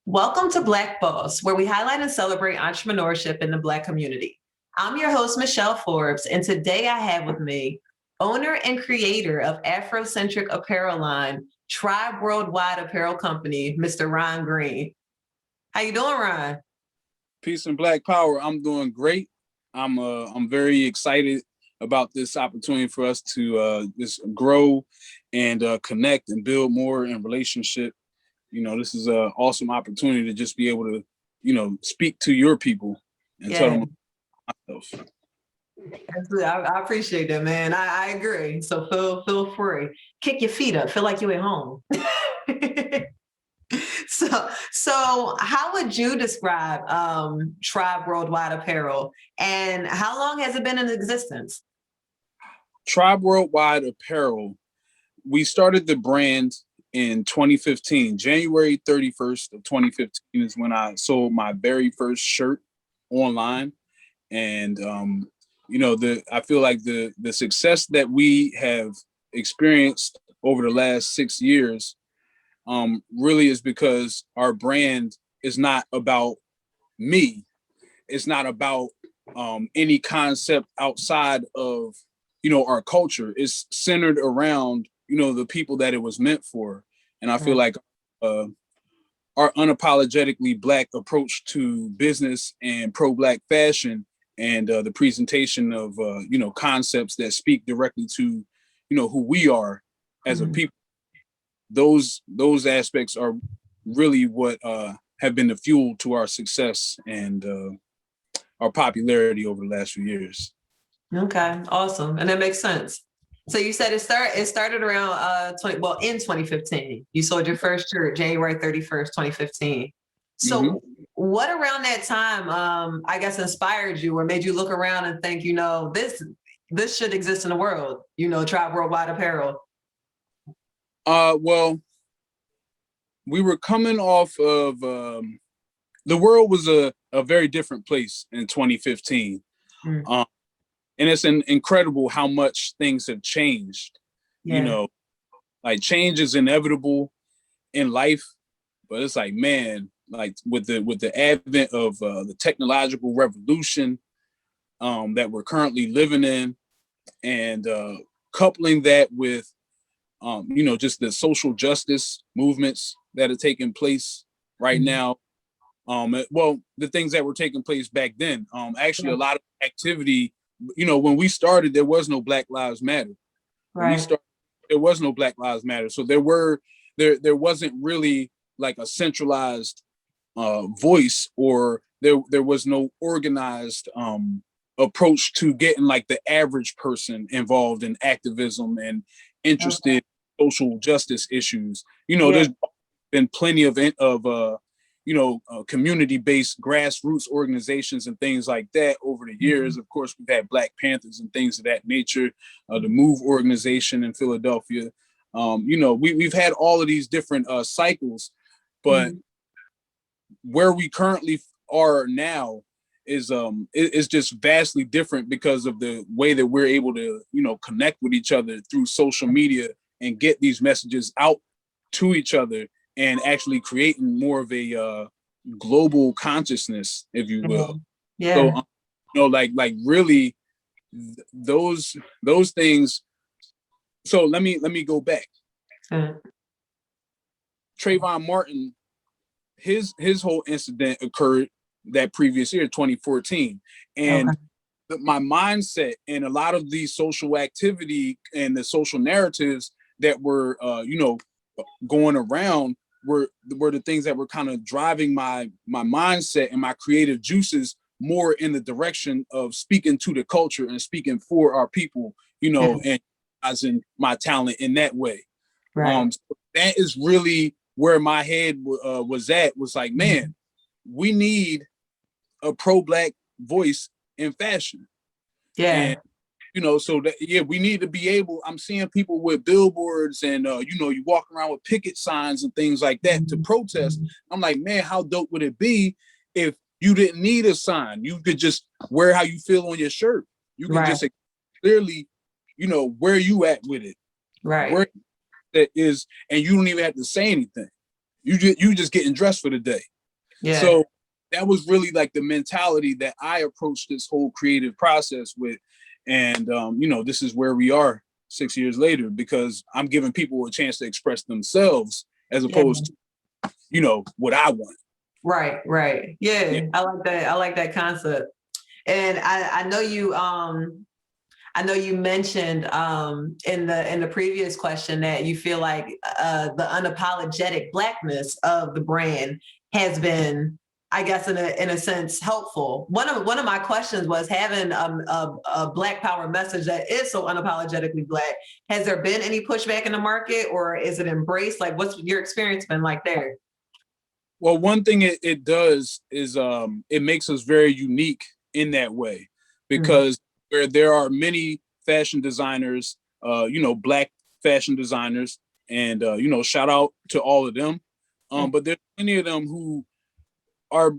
Welcome to Black Boss, where we highlight and celebrate entrepreneurship in the Black community. I'm your host, Michelle Forbes, and today I have with me owner and creator of Afrocentric apparel line, Tribe Worldwide Apparel Company, Mr. Ron Green. How you doing, Ron? Peace and Black Power. I'm doing great. I'm very excited about this opportunity for us to just grow and connect and build more in relationship. This is an awesome opportunity to just be able to, speak to your people and tell them myself. I appreciate that, man. I agree. So feel free. Kick your feet up. Feel like you're at home. So how would you describe Tribe Worldwide Apparel, and how long has it been in existence? Tribe Worldwide Apparel, we started the brand in 2015. January 31st of 2015 is when I sold my very first shirt online. And I feel like the success that we have experienced over the last 6 years really is because our brand is not about me. It's not about any concept outside of, our culture. It's centered around, the people that it was meant for. And I feel like our unapologetically Black approach to business and pro-Black fashion and the presentation of, concepts that speak directly to, who we are as a people. Those aspects are really what have been the fuel to our success and our popularity over the last few years. Okay, awesome, and that makes sense. So you said it started around in 2015. You sold your first shirt January 31st, 2015. So what around that time, I guess, inspired you or made you look around and think, this should exist in the world, Tribe Worldwide Apparel? Well, we were coming off of the world was a very different place in 2015. And it's incredible how much things have changed. Like change is inevitable in life, but it's like, man, like with the advent of the technological revolution that we're currently living in, and coupling that with just the social justice movements that are taking place right now. Well, the things that were taking place back then, actually a lot of activity. When we started, there was no Black Lives Matter. When we started, there was no Black Lives Matter. So there wasn't really like a centralized voice, or there was no organized approach to getting like the average person involved in activism and interested in social justice issues. There's been plenty of community-based grassroots organizations and things like that over the years. Of course, we've had Black Panthers and things of that nature, the MOVE organization in Philadelphia. We've had all of these different cycles, but where we currently are now is just vastly different because of the way that we're able to, connect with each other through social media and get these messages out to each other, and actually creating more of a global consciousness, if you will. So, like really those things. So let me go back. Trayvon Martin, his whole incident occurred that previous year, 2014. And my mindset and a lot of these social activity and the social narratives that were, going around were the things that were kind of driving my mindset and my creative juices more in the direction of speaking to the culture and speaking for our people, and as in my talent in that way. So that is really where my head was like, man, we need a pro-Black voice in fashion. And so that, we need to be able, I'm seeing people with billboards and, you walk around with picket signs and things like that to protest. I'm like, man, how dope would it be if you didn't need a sign? You could just wear how you feel on your shirt. You can just clearly, where you at with it. Where that is, and you don't even have to say anything. You just getting dressed for the day. Yeah. So that was really like the mentality that I approached this whole creative process with. And, this is where we are 6 years later, because I'm giving people a chance to express themselves as opposed to, what I want. Right, right. Yeah, I like that. I like that concept. And I know you mentioned in the previous question that you feel like the unapologetic Blackness of the brand has been, I guess, in a sense, helpful. One of my questions was having a Black Power message that is so unapologetically Black. Has there been any pushback in the market, or is it embraced? Like, what's your experience been like there? Well, one thing it does is it makes us very unique in that way, because where there are many fashion designers, Black fashion designers, and shout out to all of them. But there's many of them who are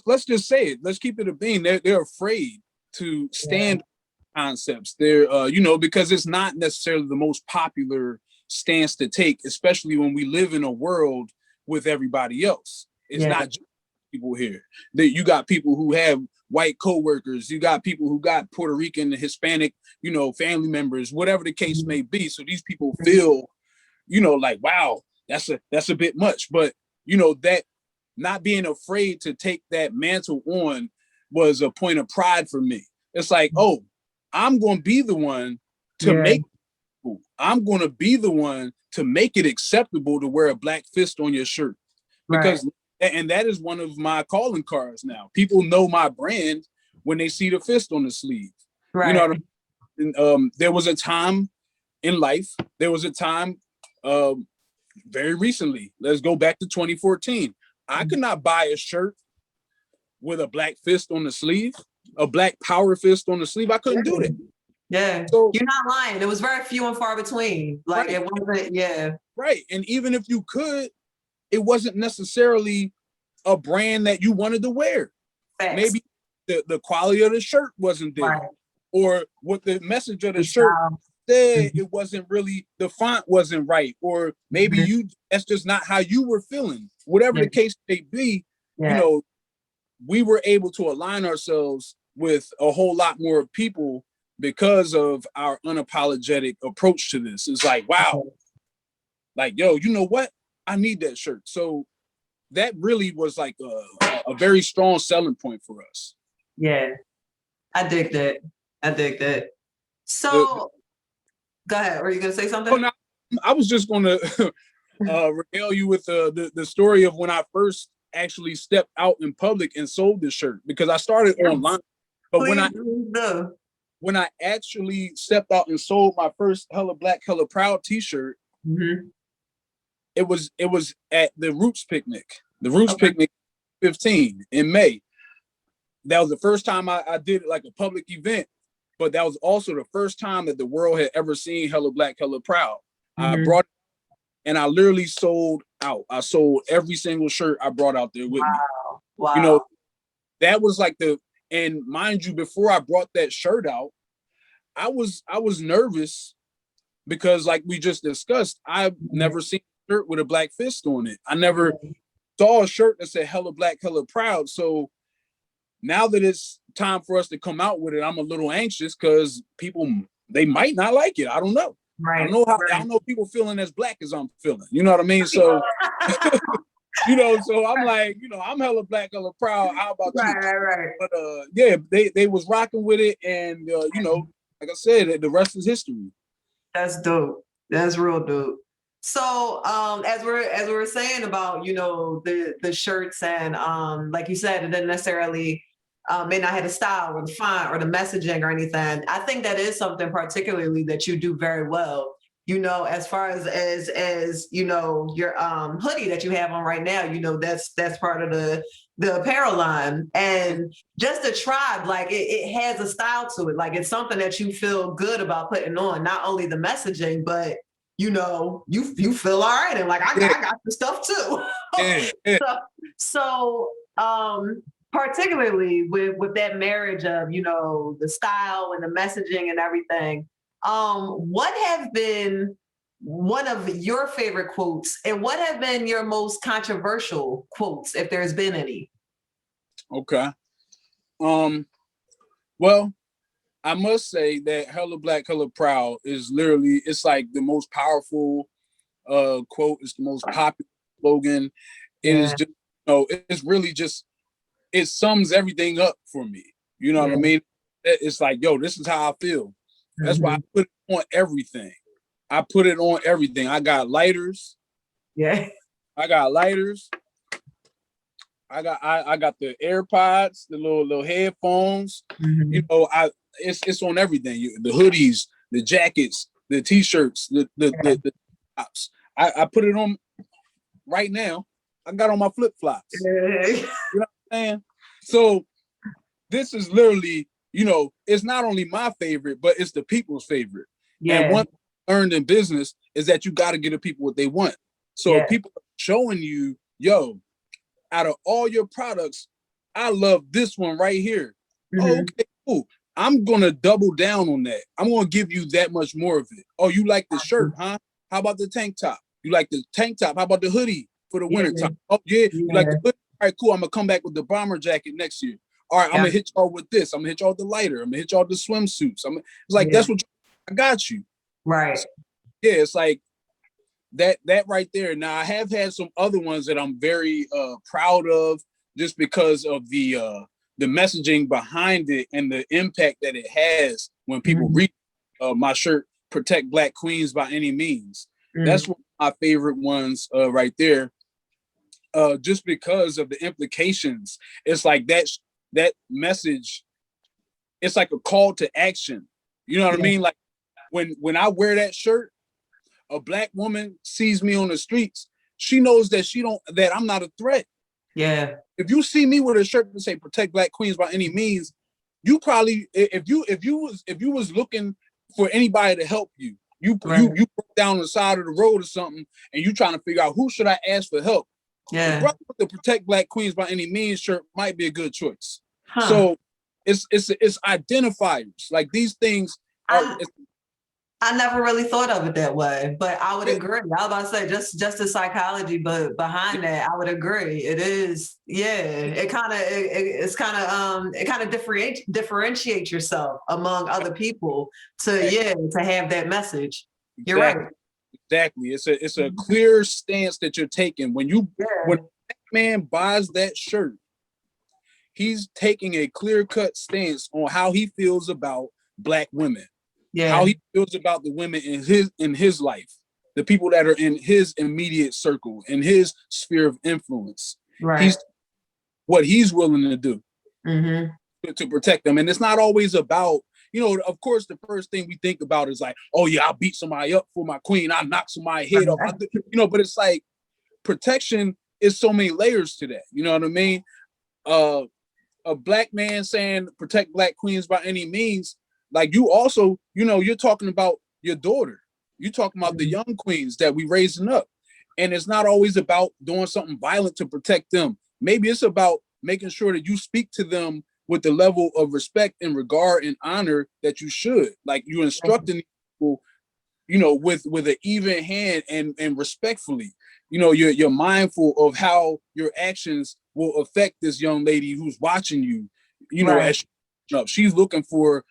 let's just say it. Let's keep it a bean. They're afraid to stand concepts. They're because it's not necessarily the most popular stance to take, especially when we live in a world with everybody else. It's not just people here. That you got people who have white coworkers, you got people who got Puerto Rican, Hispanic, family members, whatever the case may be. So these people feel, like, wow, that's a bit much. But that not being afraid to take that mantle on was a point of pride for me. It's like, oh, I'm going to be the one to make it cool. I'm going to be the one to make it acceptable to wear a black fist on your shirt. Because, and that is one of my calling cards now. People know my brand when they see the fist on the sleeve. Right. You know what I mean? There was a time in life, very recently, let's go back to 2014. I could not buy a shirt with a black fist on the sleeve, a black power fist on the sleeve. I couldn't do that. Yeah, so, you're not lying. It was very few and far between. Like, it wasn't, Right. And even if you could, it wasn't necessarily a brand that you wanted to wear. Facts. Maybe the quality of the shirt wasn't there, or what the message of the shirt said, it wasn't really, the font wasn't right, or maybe that's just not how you were feeling. Whatever the case may be, we were able to align ourselves with a whole lot more people because of our unapologetic approach to this. It's like, wow, like, yo, you know what? I need that shirt. So that really was like a very strong selling point for us. Yeah, I dig that. So go ahead. Were you going to say something? Oh, no, I was just going to regale you with the story of when I first actually stepped out in public and sold this shirt, because I started online. But when I actually stepped out and sold my first Hella Black, Hella Proud t-shirt, it was at the Roots Picnic. The Roots Picnic 15 in May. That was the first time I did like a public event, but that was also the first time that the world had ever seen Hella Black, Hella Proud. I brought it, and I literally sold out. I sold every single shirt I brought out there with me. Wow. That was like and mind you, before I brought that shirt out, I was nervous because, like we just discussed, I've never seen a shirt with a black fist on it. I never saw a shirt that said Hella Black, Hella Proud. So now that it's time for us to come out with it, I'm a little anxious because people, they might not like it. I don't know. Right. I don't know people feeling as black as I'm feeling. You know what I mean? So, so I'm like, I'm Hella Black, Hella Proud. How about you? Right. But they was rocking with it, and like I said, the rest is history. That's dope. That's real dope. So as we're saying about the shirts, and like you said, it didn't necessarily may not have the style or the font or the messaging or anything. I think that is something particularly that you do very well. As far as your hoodie that you have on right now, that's part of the apparel line. And just the Tribe, like it has a style to it. Like it's something that you feel good about putting on, not only the messaging, but you feel all right. And like, I got the stuff too. So particularly with that marriage of, the style and the messaging and everything, what have been one of your favorite quotes, and what have been your most controversial quotes, if there's been any? Okay. Well, I must say that Hella Black, Hella Proud is literally, it's like the most powerful quote. It's the most popular slogan. It is just, it's really just, it sums everything up for me. You know what I mean? It's like, yo, this is how I feel. That's why I put it on everything. I put it on everything. I got lighters. Yeah. I got lighters. I got the AirPods, the little headphones. You know, it's on everything. The hoodies, the jackets, the t-shirts, the tops. I put it on right now. I got on my flip-flops. You know what I'm saying? So this is literally, you know, it's not only my favorite, but it's the people's favorite. And one thing I learned in business is that you got to give the people what they want. So if people are showing you, yo, out of all your products, I love this one right here. Oh, okay, cool. I'm gonna double down on that. I'm gonna give you that much more of it. Oh, you like the shirt, huh? How about the tank top? You like the tank top? How about the hoodie for the winter time? Oh yeah, you like the hoodie? All right, cool. I'm gonna come back with the bomber jacket next year. All right, I'm gonna hit y'all with this. I'm gonna hit y'all with the lighter. I'm gonna hit y'all with the swimsuits. It's like that's what I got you. Right. So, yeah, it's like that right there. Now I have had some other ones that I'm very proud of, just because of the messaging behind it and the impact that it has when people read my shirt, Protect Black Queens by Any Means. That's one of my favorite ones right there. Just because of the implications. It's like that message, it's like a call to action. You know what I mean? Like when I wear that shirt, a Black woman sees me on the streets, she knows that I'm not a threat. Yeah. If you see me with a shirt that say Protect Black Queens by Any Means, you probably, if you was looking for anybody to help you, you broke down the side of the road or something, and you trying to figure out who should I ask for help. The brother with the Protect Black Queens by Any Means shirt might be a good choice. So it's identifiers. Like these things are. I never really thought of it that way, but I would agree. I was about to say just the psychology, but behind that, I would agree. It is, it kind of differentiates yourself among other people to have that message. You're right. Exactly. It's a clear stance that you're taking. When a Black man buys that shirt, he's taking a clear-cut stance on how he feels about Black women. How he feels about the women in his life, the people that are in his immediate circle, in his sphere of influence. Right. What he's willing to do to protect them. And it's not always about, you know, of course, the first thing we think about is like, oh yeah, I'll beat somebody up for my queen. I'll knock somebody's head off. You know, but it's like protection is so many layers to that. You know what I mean? A Black man saying Protect Black Queens by Any Means, like you also, you know, you're talking about your daughter. You're talking about the young queens that we raising up. And it's not always about doing something violent to protect them. Maybe it's about making sure that you speak to them with the level of respect and regard and honor that you should. Like you're instructing people, you know, with an even hand and respectfully. You know, you're mindful of how your actions will affect this young lady who's watching you, you know, as she's looking for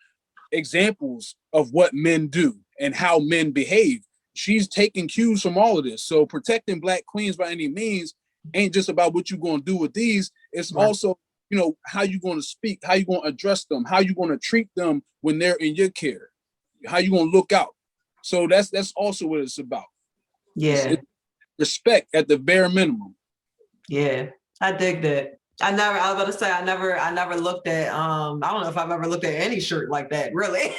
examples of what men do and how men behave. She's taking cues from all of this. So protecting Black queens by any means ain't just about what you're going to do with these. It's also, you know, how you're going to speak, how you're going to address them, how you're going to treat them when they're in your care, how you're going to look out. So that's also what it's about. It's respect at the bare minimum. Yeah, I dig that. I was about to say, I never looked at, I don't know if I've ever looked at any shirt like that, really.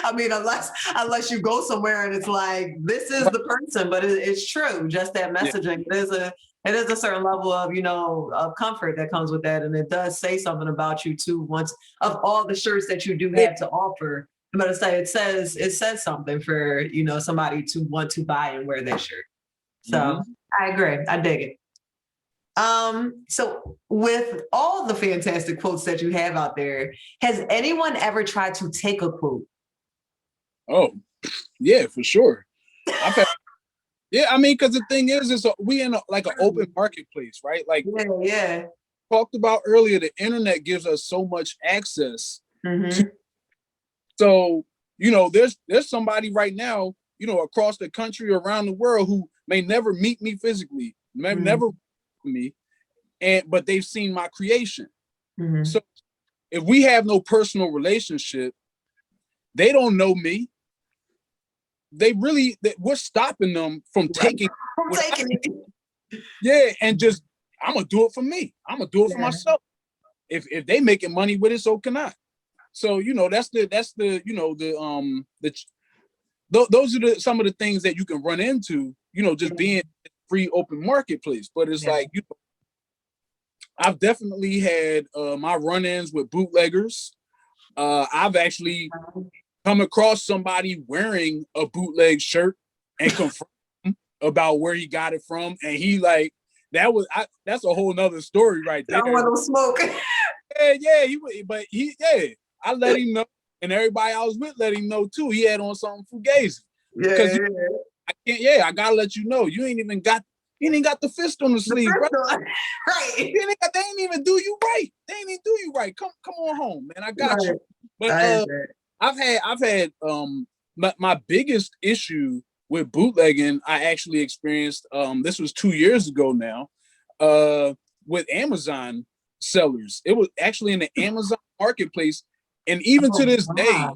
I mean, unless you go somewhere and it's like, this is the person, but it's true. Just that messaging, it is a certain level of, you know, of comfort that comes with that. And it does say something about you too, once of all the shirts that you do have to offer. I'm going to say it says something for, you know, somebody to want to buy and wear that shirt. So I agree. I dig it. So with all the fantastic quotes that you have out there, has anyone ever tried to take a quote? Oh, yeah, for sure. I've had Yeah, I mean, because the thing is we in like an open marketplace, right? Like Yeah. talked about earlier, the internet gives us so much access to. Mm-hmm. So there's somebody right now, across the country, around the world, who may never meet me physically, may never meet me, but they've seen my creation. Mm-hmm. So if we have no personal relationship, they don't know me. We're stopping them from taking I'm what taking it. yeah, and just I'm gonna do it for me. I'm gonna do it for Yeah. myself. If they making money with it, so can I. So those are some of the things that you can run into, just being free open marketplace. But it's like, I've definitely had my run-ins with bootleggers. I've actually come across somebody wearing a bootleg shirt and confront him about where he got it from, and he like that's a whole nother story right I there. don't want no smoke. I let him know, and everybody I was with let him know too. He had on something fugazi. Because Yeah. I gotta let you know, you ain't even got the fist on the sleeve, bro. Right. They ain't even do you right. They ain't even do you right. Come on home, man. I got you. But I've had my biggest issue with bootlegging I actually experienced, this was 2 years ago now, with Amazon sellers. It was actually in the Amazon marketplace. And even to this day,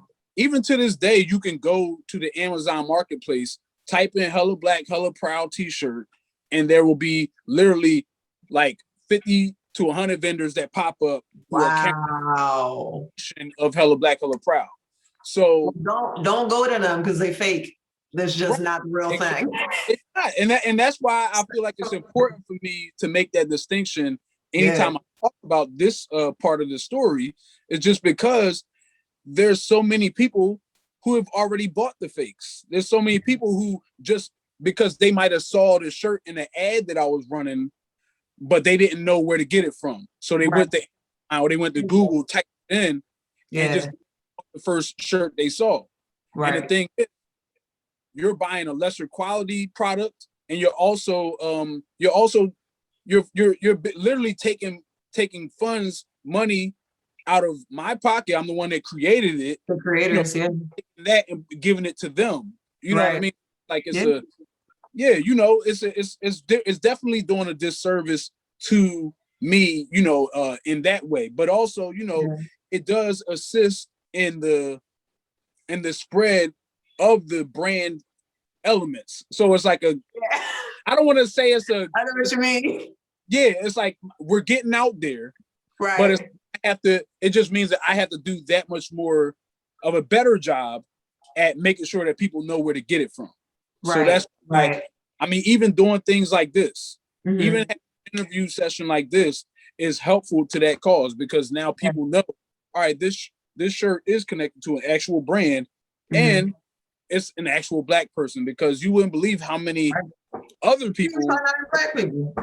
you can go to the Amazon marketplace, type in "Hella Black, Hella Proud" t-shirt, and there will be literally like 50 to 100 vendors that pop up who are carrying of "Hella Black, Hella Proud." So don't go to them because they fake. That's just not the real thing. It's not, and that's why I feel like it's important for me to make that distinction anytime I talk about this part of the story. Is just because there's so many people who have already bought the fakes. There's so many people who just because they might have saw the shirt in an ad that I was running, but they didn't know where to get it from. So they went to Google, typed it in, and just the first shirt they saw. And the thing is, you're buying a lesser quality product, and you're literally taking money out of my pocket. I'm the one that created it. The creators, that and giving it to them. You know what I mean? Like it's definitely doing a disservice to me, in that way. But also, it does assist in the spread of the brand elements. So it's like I don't want to say it's a. I know what you mean. Yeah, it's like we're getting out there, right? But it just means that I have to do that much more of a better job at making sure that people know where to get it from. So that's like, I mean, even doing things like this, even having an interview session like this is helpful to that cause, because now people know, all right, this shirt is connected to an actual brand, and it's an actual Black person, because you wouldn't believe how many other people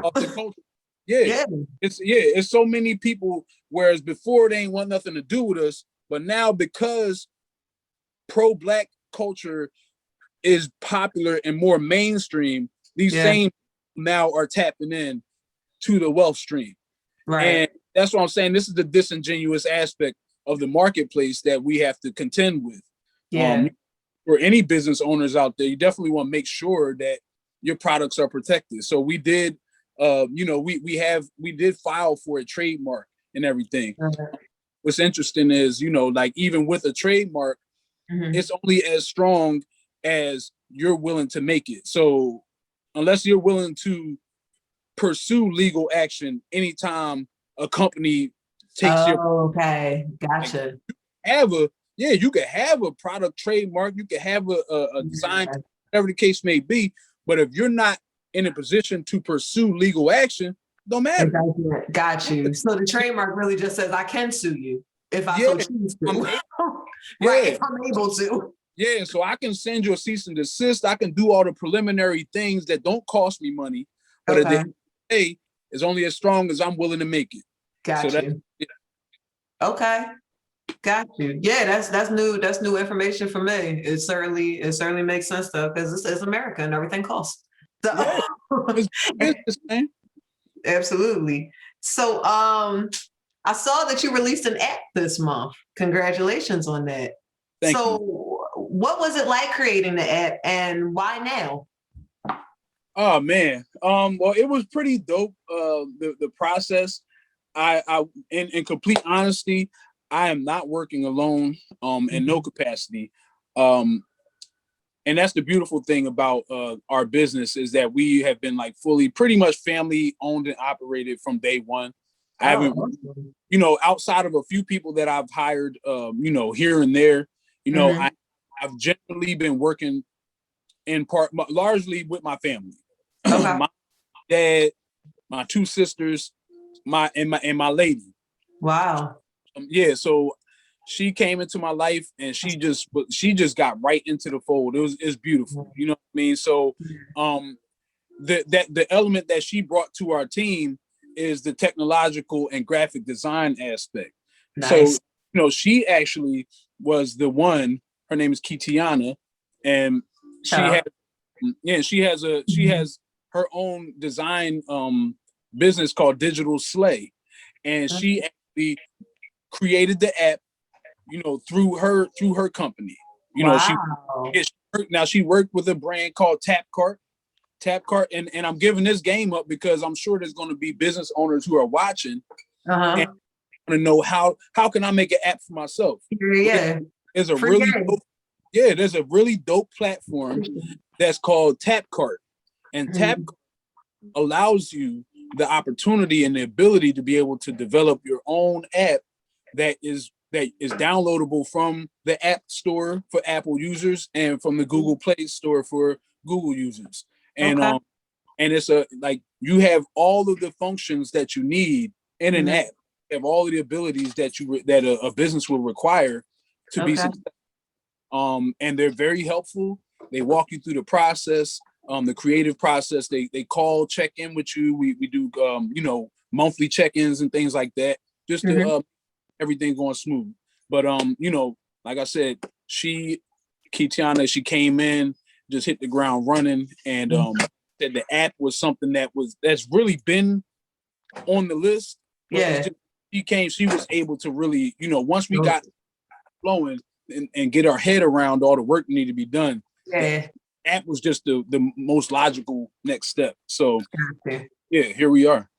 of the culture. It's so many people, whereas before they ain't want nothing to do with us, but now because pro-Black culture is popular and more mainstream, these same now are tapping in to the wealth stream. And that's what I'm saying. This is the disingenuous aspect of the marketplace that we have to contend with. For any business owners out there, you definitely want to make sure that your products are protected. So we did, we did file for a trademark and everything. What's interesting is, like even with a trademark, it's only as strong as you're willing to make it. So unless you're willing to pursue legal action anytime a company takes gotcha. You could have a product trademark, you could have a design, whatever the case may be, but if you're not in a position to pursue legal action, don't matter. Got you. So the trademark really just says I can sue you if I so choose to. If I'm able to. Yeah, so I can send you a cease and desist. I can do all the preliminary things that don't cost me money, but at the end of the day, it's only as strong as I'm willing to make it. Got you. Okay. Got you. Yeah, that's new. That's new information for me. It certainly makes sense though, because it's America and everything costs. Yeah, it's business, man. Absolutely. So I saw that you released an app this month. Congratulations on that. Thank So you. what was it like creating the app and why now? Oh man. Well, it was pretty dope. The process. I in complete honesty, I am not working alone, in no capacity. Um, and that's the beautiful thing about our business is that we have been like fully pretty much family owned and operated from day one. I Oh, haven't, awesome. outside of a few people that I've hired, here and there, Mhm. I've generally been working in part largely with my family. Okay. My dad, my two sisters, my lady. Wow. Yeah, so she came into my life and she just got right into the fold. It's beautiful. You know what I mean? So um the element that she brought to our team is the technological and graphic design aspect. So, Nice. she actually was the one, her name is Kitiana, and Shout she has out. she has her own design business called Digital Slay. And she actually created the app, through her company. You know, she Wow. yeah, she worked with a brand called Tapcart, and I'm giving this game up because I'm sure there's going to be business owners who are watching and Uh-huh. want to know how can I make an app for myself. Well, Yeah. there's a Free really game. dope, yeah, there's a really dope platform that's called Tapcart, and Tapcart Mhm. allows you the opportunity and the ability to be able to develop your own app that is downloadable from the App Store for Apple users and from the Google Play Store for Google users. And Okay. it's like you have all of the functions that you need in an Mhm. app. You have all of the abilities that a business will require to be Okay. successful. And they're very helpful. They walk you through the process, the creative process. They call, check in with you. We do monthly check-ins and things like that, just to Mhm. everything going smooth. But like I said, Kitiana, she came in, just hit the ground running, and said the app was something that's really been on the list, but it's Yeah. just she was able to really, once we got flowing and get our head around all the work that needed to be done, the Yeah. app was just the most logical next step. So Gotcha. yeah, here we are.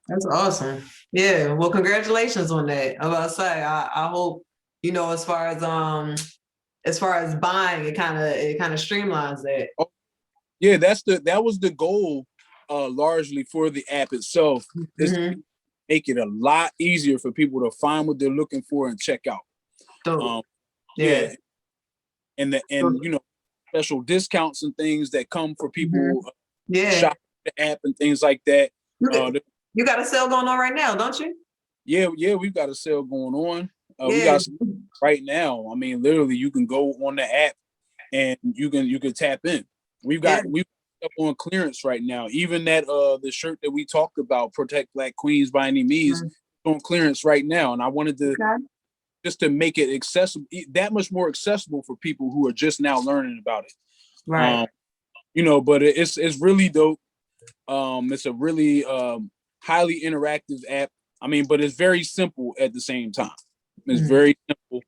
That's awesome. Yeah. Well, congratulations on that. I was about to say, I hope, as far as buying, it kind of streamlines that. Oh, yeah, that was the goal, largely for the app itself, is to Hmm. make it a lot easier for people to find what they're looking for and check out. So Um, yeah. yeah, and special discounts and things that come for Mhm. people Yeah. shop the app and things like that. You got, Uh, you got a sale going on right now, don't you? yeah, we've got a sale going on. We Yeah. got right now. I mean, literally, you can go on the app and you can tap in. Yeah. We've up on clearance right now. Even that the shirt that we talked about, Protect Black Queens by Any Means, Mhm. on clearance right now. And I wanted to Okay. just to make it accessible, that much more accessible for people who are just now learning about it. Right. Um, but it's really dope. It's a really highly interactive app. I mean, but it's very simple at the same time. It's Mhm. very simple.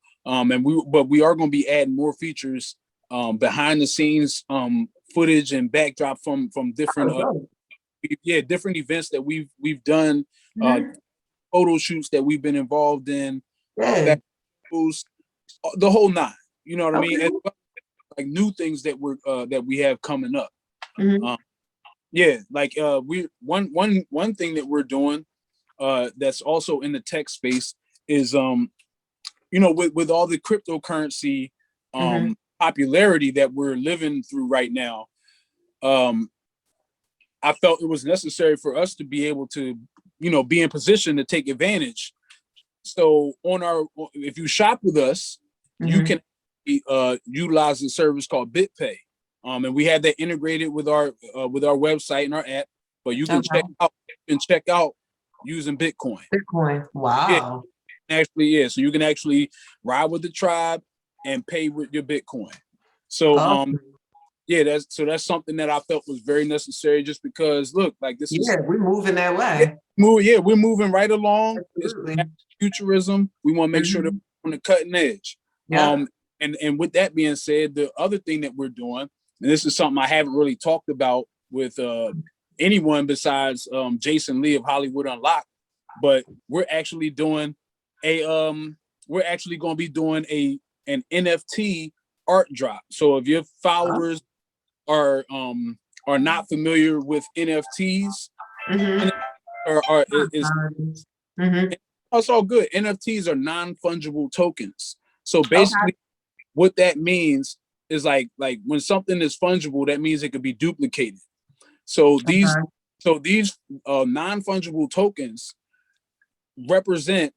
But we are going to be adding more features, behind the scenes footage and backdrop from different Oh, dope. different events that we've done, uh, Mhm. photo shoots that we've been involved in, Yeah. back posts, the whole nine. You know what I mean? Okay. As well, like new things that we have coming up. Mhm. Um, yeah, like we one thing that we're doing, that's also in the tech space is with all the cryptocurrency Mhm. popularity that we're living through right now. um I felt it was necessary for us to be able to be in position to take advantage. So if you shop with us, you Mhm. can utilize the service called BitPay. And we have that integrated with our website and our app, but Okay. you can check out using Bitcoin. Bitcoin. Yeah, Wow. actually, yeah. So you can actually ride with the tribe and pay with your Bitcoin. So Awesome. yeah, that's something that I felt was very necessary, just because look, like this is we're moving that way. we're moving right along. It's Absolutely. futurism. We want to make sure that we're on the cutting edge. Yeah. And with that being said, the other thing that we're doing, and this is something I haven't really talked about with anyone besides Jason Lee of Hollywood Unlocked, but we're actually doing we're actually going to be doing an NFT art drop. So if your followers are not familiar with NFTs, it's all good. NFTs are non-fungible tokens. So basically, what that means is like when something is fungible, that means it could be duplicated. So these non-fungible tokens represent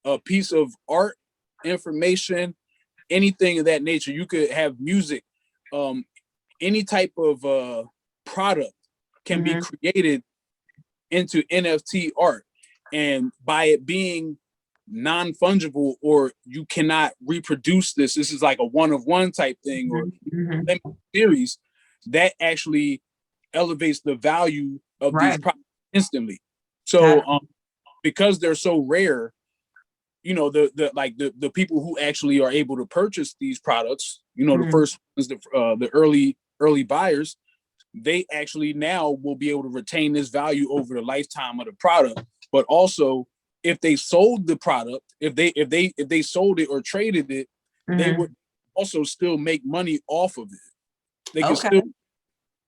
a piece of art, information, anything of that nature. You could have music, any type of product can be created into NFT art. And by it being non-fungible, or you cannot reproduce this is like a one-of-one type thing, or series, that actually elevates the value of these products instantly. So because they're so rare, the people who actually are able to purchase these products, the first ones, the early buyers, they actually now will be able to retain this value over the lifetime of the product. But also, if they sold the product, if they sold it or traded it, they would also still make money off of it. They can still,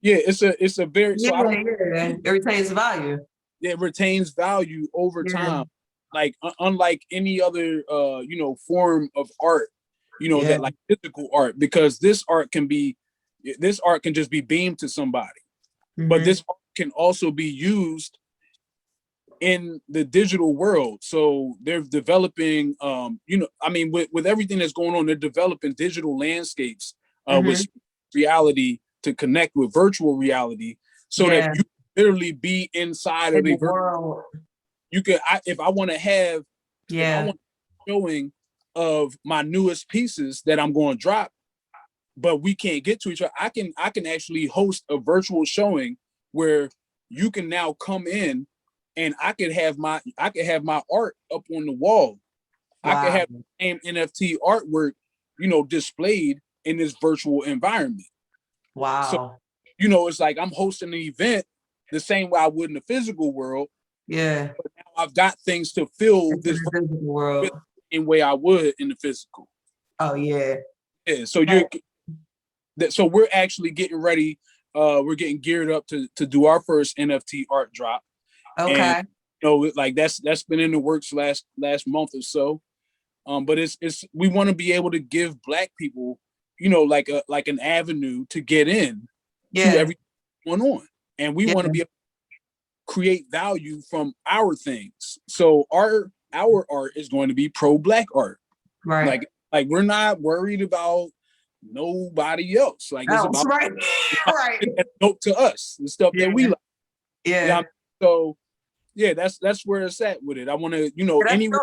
it's a very it retains value. It retains value over time, like unlike any other form of art, that like physical art, because this art can just be beamed to somebody, but this art can also be used in the digital world. So they're developing, with everything that's going on, they're developing digital landscapes with reality to connect with virtual reality, so that you literally be inside of a world. You can, if I want to have, if I want showing of my newest pieces that I'm going to drop, but we can't get to each other, I can actually host a virtual showing where you can now come in, and I could have my art up on the wall. Wow. I could have the same NFT artwork, displayed in this virtual environment. Wow. So, it's like I'm hosting an event the same way I would in the physical world. Yeah. But now I've got things to fill this virtual world in way I would in the physical. Oh yeah. Yeah. So so we're actually getting ready. We're getting geared up to do our first NFT art drop. Okay. And, like that's been in the works last month or so. But it's we want to be able to give Black people, like an avenue to get in to everything going on, and we want to be able to create value from our things. So our art is going to be pro-Black art, right? Like we're not worried about nobody else. Like it's about right. Dope to us, the stuff that we like. Yeah. So yeah, that's where it's at with it. I want to, anywhere.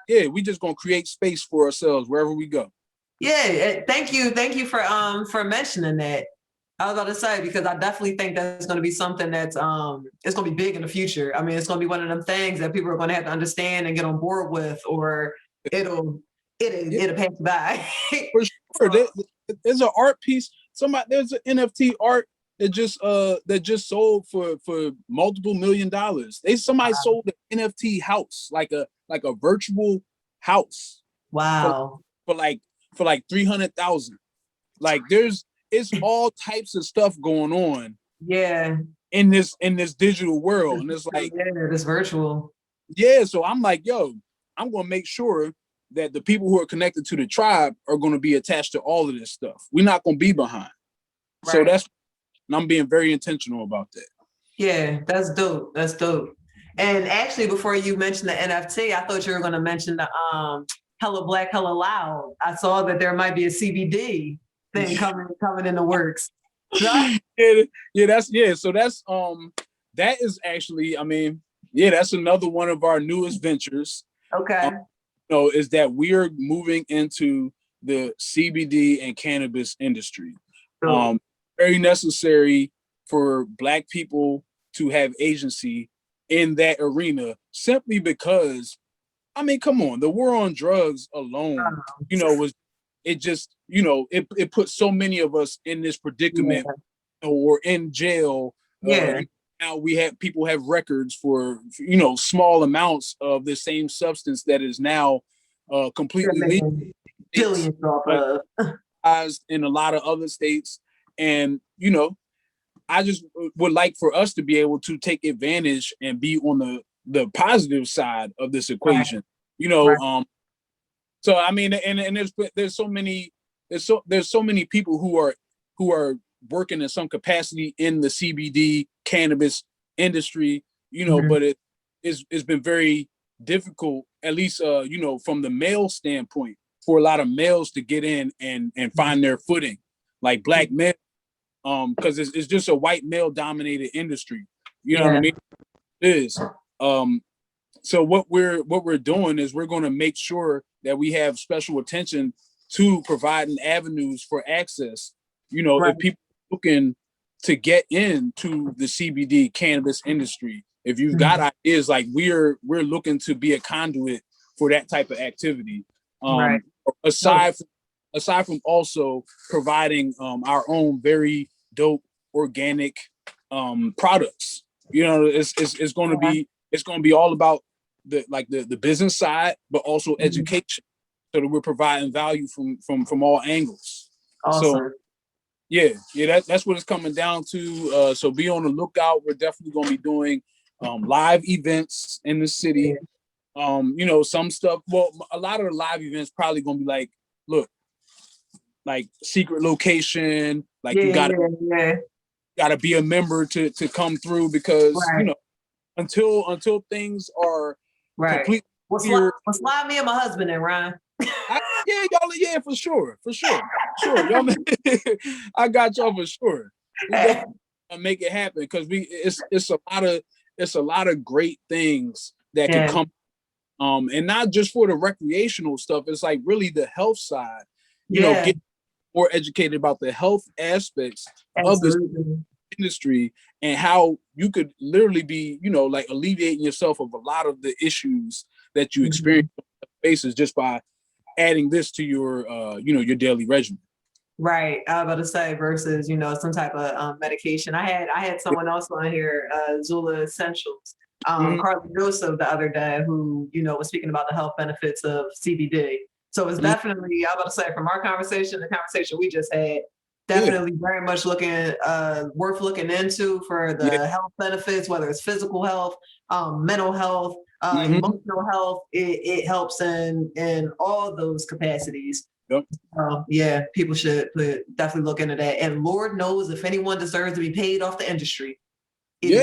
We just gonna create space for ourselves wherever we go. Yeah, thank you for mentioning that. I was about to say, because I definitely think that's going to be something that's it's going to be big in the future. I mean, it's going to be one of them things that people are going to have to understand and get on board with, or it'll pass by. For sure, there's an art piece. There's an NFT art that just sold for multiple $1 million. Somebody sold an NFT house, like a virtual house. Wow. For like 300,000. Like it's all types of stuff going on. Yeah. In this digital world, and it's like it's virtual. Yeah, so I'm like, yo, I'm gonna make sure that the people who are connected to the tribe are going to be attached to all of this stuff. We're not going to be behind. Right. So I'm being very intentional about that. Yeah, that's dope. That's dope. And actually, before you mentioned the NFT, I thought you were going to mention the Hella Black, Hella Loud. I saw that there might be a CBD thing coming in the works. So that is actually, that's another one of our newest ventures. Okay. Is that we are moving into the CBD and cannabis industry. very necessary for Black people to have agency in that arena, simply because, I mean, come on, the war on drugs alone, was, it just, it put so many of us in this predicament, or in jail. Now people have records for, small amounts of the same substance that is now completely legal. Billions off of. In a lot of other states. And, I just would like for us to be able to take advantage and be on the positive side of this equation, so I mean, and there's so many people who are working in some capacity in the CBD cannabis industry, but it's been very difficult, at least from the male standpoint, for a lot of males to get in and find their footing, like Black men, because it's just a white male dominated industry. You know what I mean? It is. So what we're doing is we're going to make sure that we have special attention to providing avenues for access. If people are looking to get into the CBD cannabis industry, if you've got ideas, like we're looking to be a conduit for that type of activity. Aside from also providing our own very dope organic products. It's going to be all about the business side, but also education, so that we're providing value from all angles. Awesome. So that's what it's coming down to. So be on the lookout. We're definitely going to be doing live events in the city. Some stuff. Well, a lot of the live events probably going to be like secret location. Like you gotta be a member to come through, because until things are completely clear. Well, slide me and my husband in, Ryan. Y'all, for sure. Y'all, I got y'all for sure. We make it happen, because it's a lot of great things that can come, and not just for the recreational stuff. It's like really the health side. Get more educated about the health aspects of this industry, and how you could literally be, alleviating yourself of a lot of the issues that you experience on a basis, just by adding this to your, your daily regimen. Right. I was about to say, versus, some type of medication. I had someone else on here, Zula Essentials, Carly Joseph, the other day, who, was speaking about the health benefits of CBD. So it's definitely, I was about to say, from our conversation, the conversation we just had, definitely very much worth looking into for the health benefits, whether it's physical health, mental health, emotional health. It helps in all those capacities. People should definitely look into that. And Lord knows if anyone deserves to be paid off the industry. We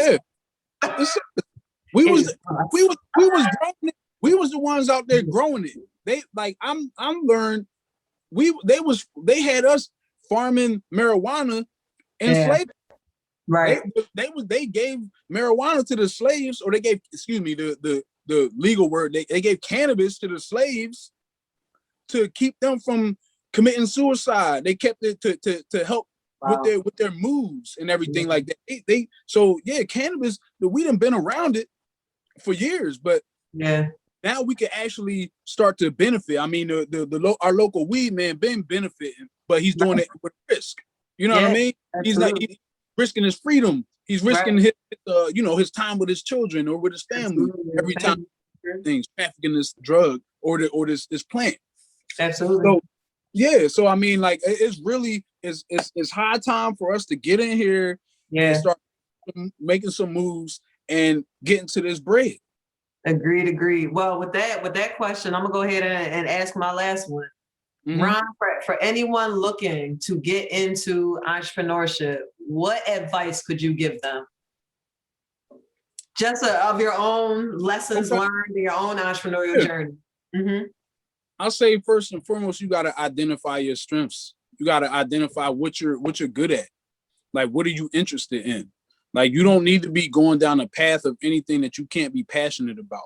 was the ones out there growing it. I'm learned. They had us farming marijuana in slavery. Right. They gave marijuana to the slaves, or they gave, the legal word, they gave cannabis to the slaves to keep them from committing suicide. They kept it to help with their moves and everything like that. Cannabis, we done been around it for years, but now we can actually start to benefit. I mean, our local weed man been benefiting, but he's doing it with risk. You know what I mean? Absolutely. He's risking his freedom. He's risking his his time with his children or with his family. Every time things trafficking this drug or this plant. Absolutely. So I mean, like, it's really it's high time for us to get in here and start making some moves and getting to this bread. Agreed. Well, with that question, I'm gonna go ahead and ask my last one. Ron, for anyone looking to get into entrepreneurship, what advice could you give them? Just of your own lessons learned in your own entrepreneurial journey. I'll say, first and foremost, you got to identify your strengths. You got to identify what you're good at. Like, what are you interested in? Like, you don't need to be going down a path of anything that you can't be passionate about.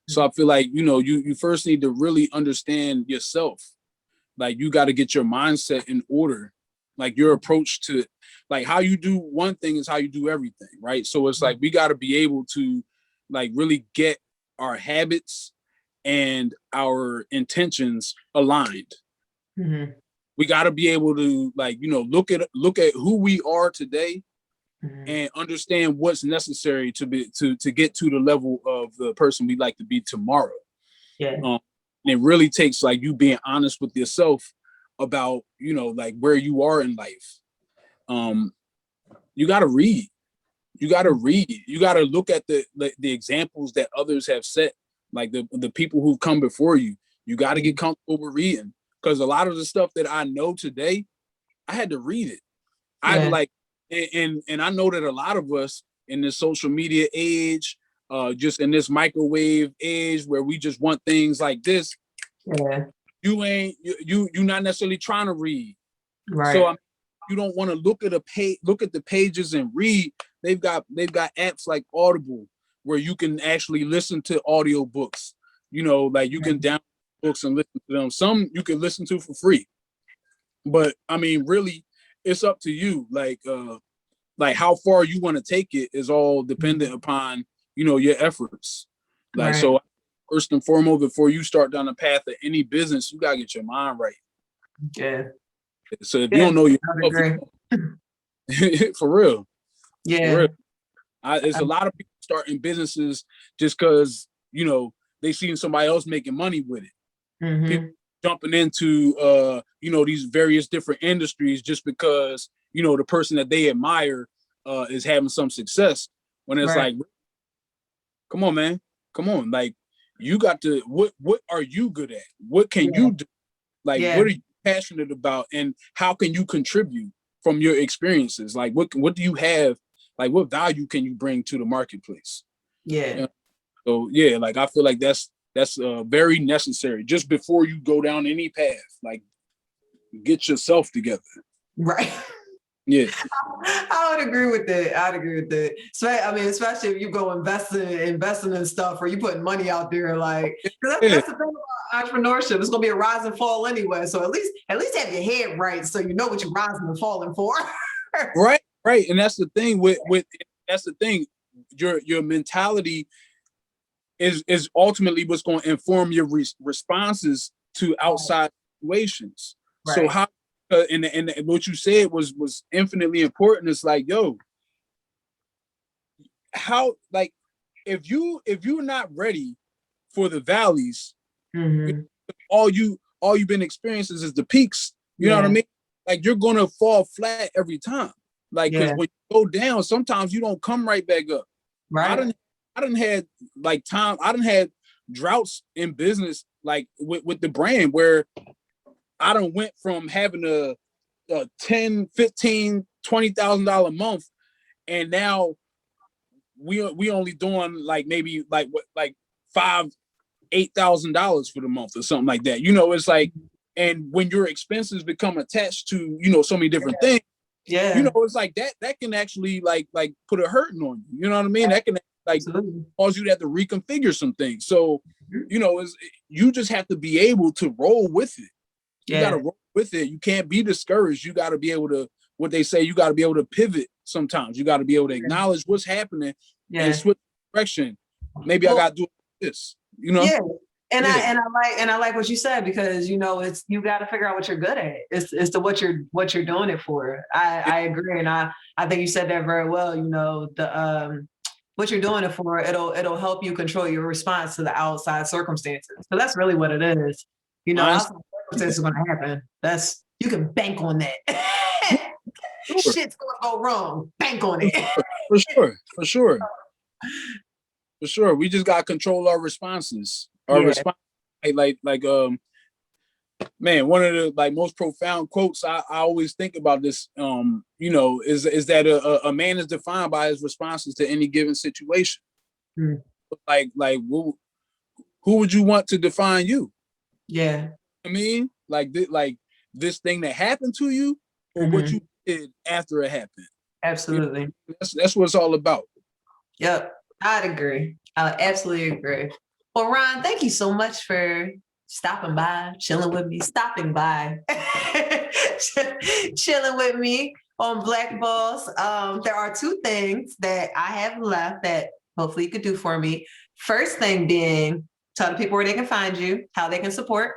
So I feel like, you first need to really understand yourself. Like, you got to get your mindset in order Like your approach to, like, how you do one thing is how you do everything, right? So it's like we got to be able to like really get our habits and our intentions aligned. Mm-hmm. We got to be able to, like, you know, look at who we are today and understand what's necessary to get to the level of the person we'd like to be tomorrow. Yeah. And it really takes like you being honest with yourself about, you know, like where you are in life. You got to read. You got to read. You got to look at the examples that others have set, like the people who've come before you. You got to get comfortable with reading, because a lot of the stuff that I know today, I had to read it. I like, and I know that a lot of us in this social media age, just in this microwave age where we just want things like this, you're not necessarily trying to read. Right. So you don't want to look at the pages and read. They've got apps like Audible where you can actually listen to audio books. You know, like you can download books and listen to them. Some you can listen to for free. But I mean, really, it's up to you. Like how far you want to take it is all dependent upon, you know, your efforts. Like, so first and foremost, before you start down the path of any business, you gotta get your mind right. Yeah. So if you don't know yourself, for real. Yeah. For real. There's a lot of people starting businesses just because, you know, they seen somebody else making money with it. People jumping into you know, these various different industries just because, you know, the person that they admire is having some success. When it's like, come on, man, come on, like you got to what are you good at? What can you do? Like, what are you passionate about, and how can you contribute from your experiences? Like, what do you have? Like, what value can you bring to the marketplace? Yeah. You know? So yeah, like I feel like that's very necessary just before you go down any path. Like, get yourself together. Right. Yeah. I would agree with that. I'd agree with that. So, I mean, especially if you go investing in stuff, or you putting money out there, like, that's the thing about entrepreneurship. It's gonna be a rise and fall anyway. So at least have your head right, so you know what you're rising and falling for. Right. And that's the thing with that's the thing. Your mentality is ultimately what's going to inform your responses to outside situations. So how and what you said was infinitely important. It's like, yo, how, like, if you're not ready for the valleys, all you've been experiencing is the peaks. You know what I mean? Like, you're gonna fall flat every time. Like, because when you go down, sometimes you don't come right back up. Right. I done had like I done had droughts in business, like with the brand, where I done went from having a $10, $15, $20,000 a month, and now we only doing like maybe like $5,000, $8,000 for the month or something like that. You know, it's like, and when your expenses become attached to, you know, so many different things, you know, it's like that can actually like put a hurting on you. You know what I mean? That can like cause you to have to reconfigure some things. So, you know, you just have to be able to roll with it. You got to roll with it. You can't be discouraged. You got to be able to, what they say, you got to be able to pivot sometimes. You got to be able to acknowledge what's happening and switch direction. Maybe I got to do this, you know? Yeah. And I like what you said, because, you know, it's, you got to figure out what you're good at. It's to what you're doing it for. I agree. And I think you said that very well. You know, the what you're doing it for, it'll help you control your response to the outside circumstances. So that's really what it is. You know, outside circumstances are going to happen. You can bank on that. Shit's going to go wrong. Bank on it. For sure. We just got to control our responses. Response, man, one of the like most profound quotes I always think about this, you know, is that a man is defined by his responses to any given situation. Like who would you want to define you? I mean, like this thing that happened to you, or what you did after it happened. Absolutely. You know, that's what it's all about. Yep, I'd agree. I absolutely agree. Well, Ron, thank you so much for stopping by, chilling with me, stopping by. chilling with me on Black Boss. There are two things that I have left that hopefully you could do for me. First thing being, tell the people where they can find you, how they can support.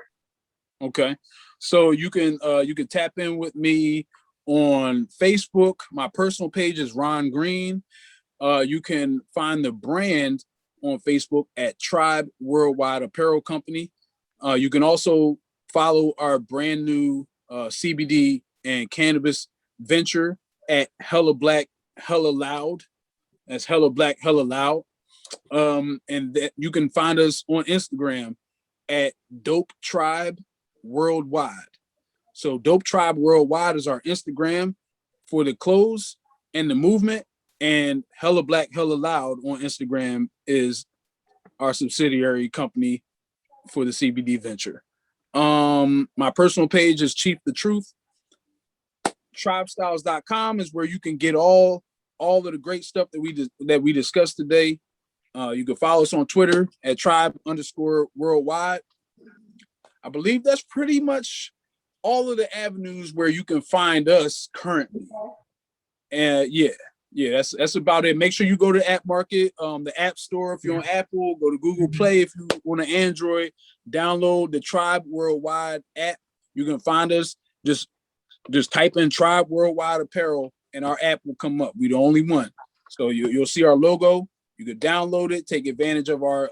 Okay. So you can tap in with me on Facebook. My personal page is Ron Green. You can find the brand on Facebook at Tribe Worldwide Apparel Company. You can also follow our brand new CBD and cannabis venture at Hella Black, Hella Loud. That's Hella Black, Hella Loud. And that you can find us on Instagram at Dope Tribe Worldwide. So Dope Tribe Worldwide is our Instagram for the clothes and the movement, and Hella Black, Hella Loud on Instagram is our subsidiary company for the CBD venture. My personal page is Chief the Truth. Tribestyles.com is where you can get all of the great stuff that we discussed today. You can follow us on Twitter at Tribe_Worldwide. I believe that's pretty much all of the avenues where you can find us currently. And that's about it. Make sure you go to App Market, the App Store if you're on Apple. Go to Google Play if you want an Android. Download the Tribe Worldwide app. You can find us. Just type in Tribe Worldwide Apparel, and our app will come up. We're the only one. So you'll see our logo. You can download it. Take advantage of our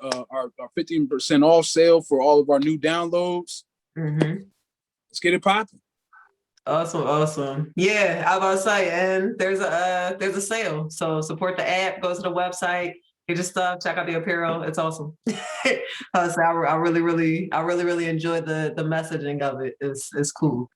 15% off sale for all of our new downloads. Mm-hmm. Let's get it popping. Awesome. Yeah, I was about to say, and there's a sale. So support the app, go to the website, get your stuff, check out the apparel. It's awesome. So I really enjoyed the messaging of it. It's cool.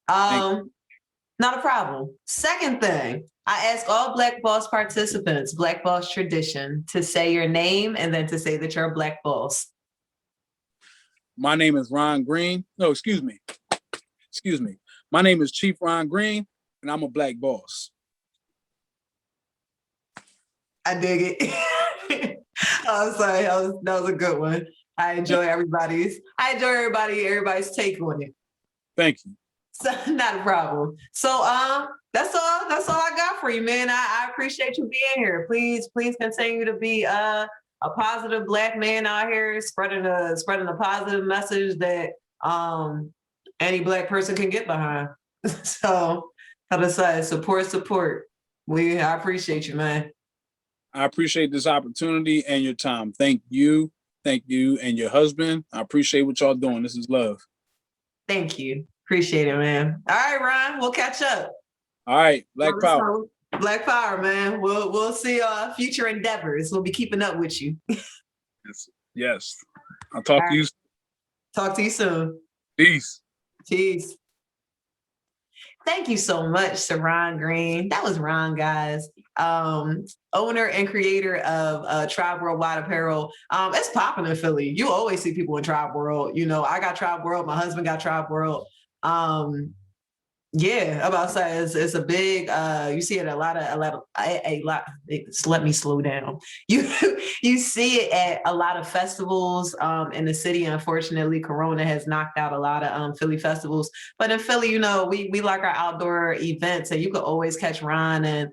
Not a problem. Second thing, I ask all Black Boss participants, Black Boss tradition, to say your name and then to say that you're a Black Boss. My name is Ron Green. No, excuse me. My name is Chief Ron Green, and I'm a Black Boss. I dig it. I'm sorry, that was a good one. I enjoy everybody's take on it. Thank you. So not a problem. So that's all I got for you, man. I appreciate you being here. Please continue to be a positive Black man out here, spreading a positive message that any Black person can get behind. So how to say, support. I appreciate you, man. I appreciate this opportunity and your time. Thank you and your husband. I appreciate what y'all doing. This is love. Thank you. Appreciate it, man. All right, Ron, we'll catch up. All right, Black Power. Black Power, man. We'll see future endeavors. We'll be keeping up with you. Yes. I'll talk to you. Talk to you soon. Peace. Thank you so much to Ron Green. That was Ron, guys. Owner and creator of Tribe Worldwide Apparel. It's popping in Philly. You always see people in Tribe World. You know, I got Tribe World. My husband got Tribe World. Yeah, I'm about to say it's a big. You see it a lot. Let me slow down. You see it at a lot of festivals in the city. Unfortunately, Corona has knocked out a lot of Philly festivals. But in Philly, you know, we like our outdoor events, and you could always catch Ron and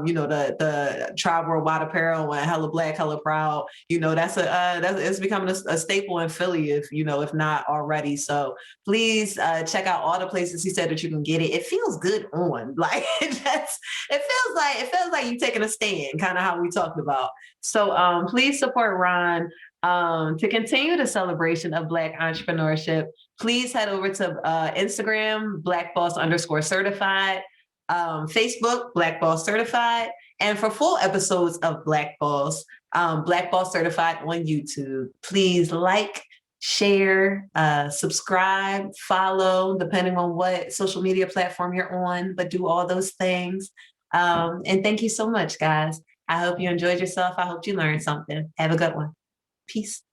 you know, the Tribe Worldwide Apparel and Hella Black, Hella Proud. You know, that's it's becoming a staple in Philly, if not already. So please check out all the places he said that you can get it. It feels good on, like it feels like you taking a stand, kind of how we talked about. So please support Ron. To continue the celebration of Black entrepreneurship, please head over to Instagram, BlackBoss_certified. Facebook, Black Boss Certified, and for full episodes of Black Boss Certified on YouTube. Please like, share, subscribe, follow, depending on what social media platform you're on, but do all those things. And thank you so much, guys. I hope you enjoyed yourself. I hope you learned something. Have a good one. Peace.